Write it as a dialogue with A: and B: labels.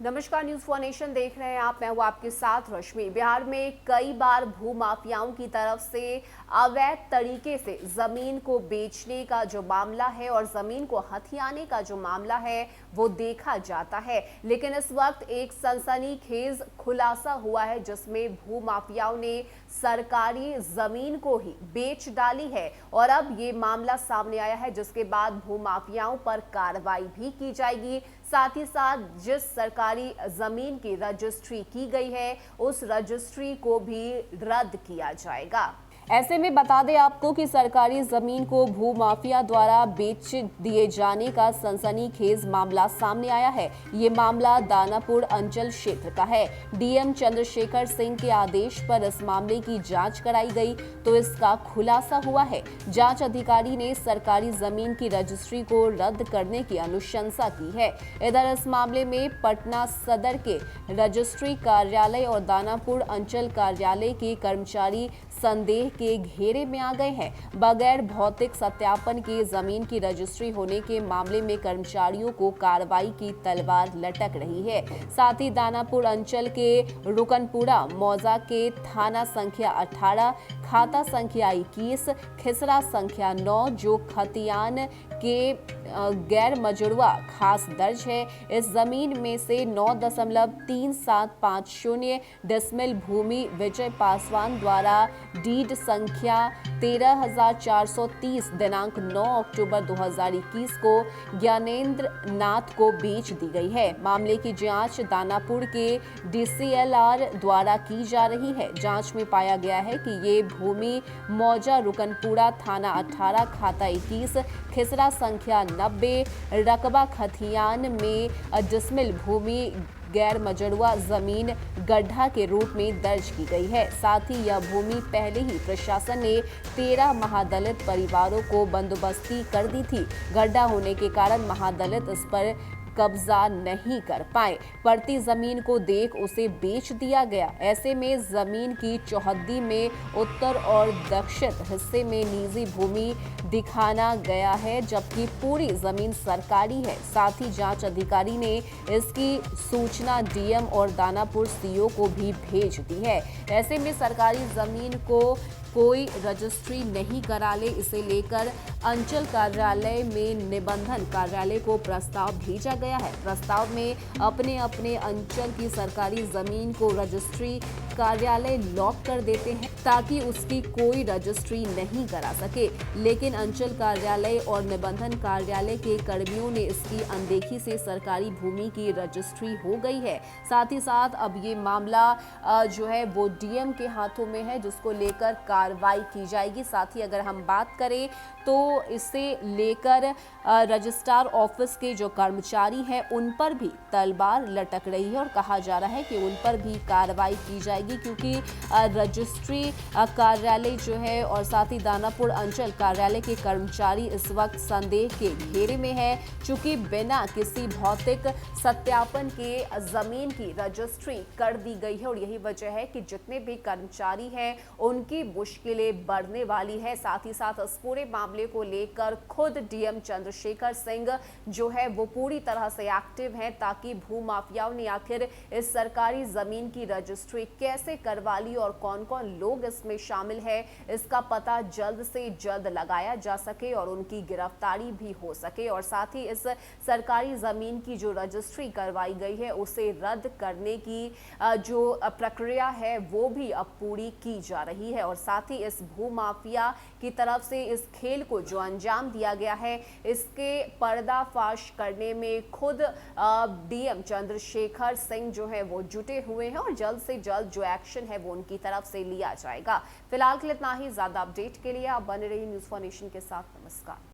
A: नमस्कार, news for nation देख रहे हैं आप। मैं हूं आपके साथ रश्मि। बिहार में कई बार भूमाफियाओं की तरफ से अवैध तरीके से जमीन को बेचने का जो मामला है और जमीन को हथियाने का जो मामला है वो देखा जाता है। लेकिन इस वक्त एक सनसनीखेज खुलासा हुआ है जिसमें भूमाफियाओं ने सरकारी जमीन को ही बेच डाली है और अब ये मामला सामने आया है, जिसके बाद भूमाफियाओं पर कार्रवाई भी की जाएगी। साथ ही साथ जिस सरकारी जमीन की रजिस्ट्री की गई है उस रजिस्ट्री को भी रद्द किया जाएगा। ऐसे में बता दें आपको कि सरकारी जमीन को भूमाफिया द्वारा बेच दिए जाने का सनसनीखेज मामला सामने आया है। ये मामला दानापुर अंचल क्षेत्र का है। डीएम चंद्रशेखर सिंह के आदेश पर इस मामले की जांच कराई गई तो इसका खुलासा हुआ है। जांच अधिकारी ने सरकारी जमीन की रजिस्ट्री को रद्द करने की अनुशंसा की है। इधर इस मामले में पटना सदर के रजिस्ट्री कार्यालय और दानापुर अंचल कार्यालय के कर्मचारी संदेह के घेरे में आ गए हैं। बगैर भौतिक सत्यापन के जमीन की रजिस्ट्री होने के मामले में कर्मचारियों को कार्रवाई की तलवार लटक रही है। साथ ही दानापुर अंचल के रुकनपुरा मौजा के थाना संख्या 18, खाता संख्या 21, खिसरा संख्या 9 जो खतियान के गैर मजड़ुआ खास दर्ज है। इस जमीन में से 9.3750 डिसमिल भूमि विजय पासवान द्वारा डीड संख्या 13,430 दिनांक 9 अक्टूबर 2021 को ज्ञानेंद्र नाथ को बेच दी गई है। मामले की जांच दानापुर के डीसीएलआर द्वारा की जा रही है। जांच में पाया गया है कि ये भूमि मौजा रुकनपुरा थाना 18, खाता 21, खिसरा संख्या 90, रकबा खतियान में डिसमिल भूमि गैर मजड़ुआ जमीन गड्ढा के रूप में दर्ज की गई है। साथ ही यह भूमि पहले ही प्रशासन ने 13 महादलित परिवारों को बंदोबस्ती कर दी थी। गड्ढा होने के कारण महादलित इस पर कब्जा नहीं कर पाए। पड़ती जमीन को देख उसे बेच दिया गया। ऐसे में जमीन की चौहद्दी में उत्तर और दक्षिण हिस्से में निजी भूमि दिखाना गया है, जबकि पूरी जमीन सरकारी है। साथ ही जांच अधिकारी ने इसकी सूचना डीएम और दानापुर सीओ को भी भेज दी है। ऐसे में सरकारी जमीन को कोई रजिस्ट्री नहीं करा ले, इसे लेकर अंचल कार्यालय में निबंधन कार्यालय को प्रस्ताव भेजा गया है। प्रस्ताव में अपने अपने अंचल की सरकारी जमीन को रजिस्ट्री कार्यालय लॉक कर देते हैं ताकि उसकी कोई रजिस्ट्री नहीं करा सके। लेकिन अंचल कार्यालय और निबंधन कार्यालय के कर्मियों ने इसकी अनदेखी से सरकारी भूमि की रजिस्ट्री हो गई है। साथ ही साथ अब ये मामला जो है वो डीएम के हाथों में है, जिसको लेकर कार्रवाई की जाएगी। साथ ही अगर हम बात करें तो इसे लेकर रजिस्ट्रार ऑफिस के जो कर्मचारी हैं उन पर भी तलवार लटक रही है और कहा जा रहा है कि उन पर भी कार्रवाई की जाएगी, क्योंकि रजिस्ट्री कार्यालय जो है और साथ ही दानापुर अंचल कार्यालय के कर्मचारी इस वक्त संदेह के घेरे में है, चूंकि बिना किसी भौतिक सत्यापन के जमीन की रजिस्ट्री कर दी गई है और यही वजह है कि जितने भी कर्मचारी हैं उनकी मुश्किलें बढ़ने वाली है। साथ ही साथ इस पूरे मामले को लेकर खुद डीएम चंद्रशेखर सिंह जो है वो पूरी तरह से एक्टिव हैं, ताकि भूमाफियाओं ने आखिर इस सरकारी जमीन की रजिस्ट्री कैसे करवा ली और कौन कौन लोग इसमें शामिल है, इसका पता जल्द से जल्द लगाया जा सके और उनकी गिरफ्तारी भी हो सके। और साथ ही इस सरकारी जमीन की जो रजिस्ट्री करवाई गई है उसे रद्द करने की जो प्रक्रिया है वो भी अब पूरी की जा रही है। और साथ ही इस भूमाफिया की तरफ से इस खेल को जो अंजाम दिया गया है इसके पर्दाफाश करने में खुद डीएम चंद्रशेखर सिंह जो है वो जुटे हुए हैं और जल्द से जल्द जो एक्शन है वो उनकी तरफ से लिया जाएगा। फिलहाल के लिए इतना ही। ज्यादा अपडेट के लिए आप बने रहिए न्यूज फॉर नेशन के साथ। नमस्कार।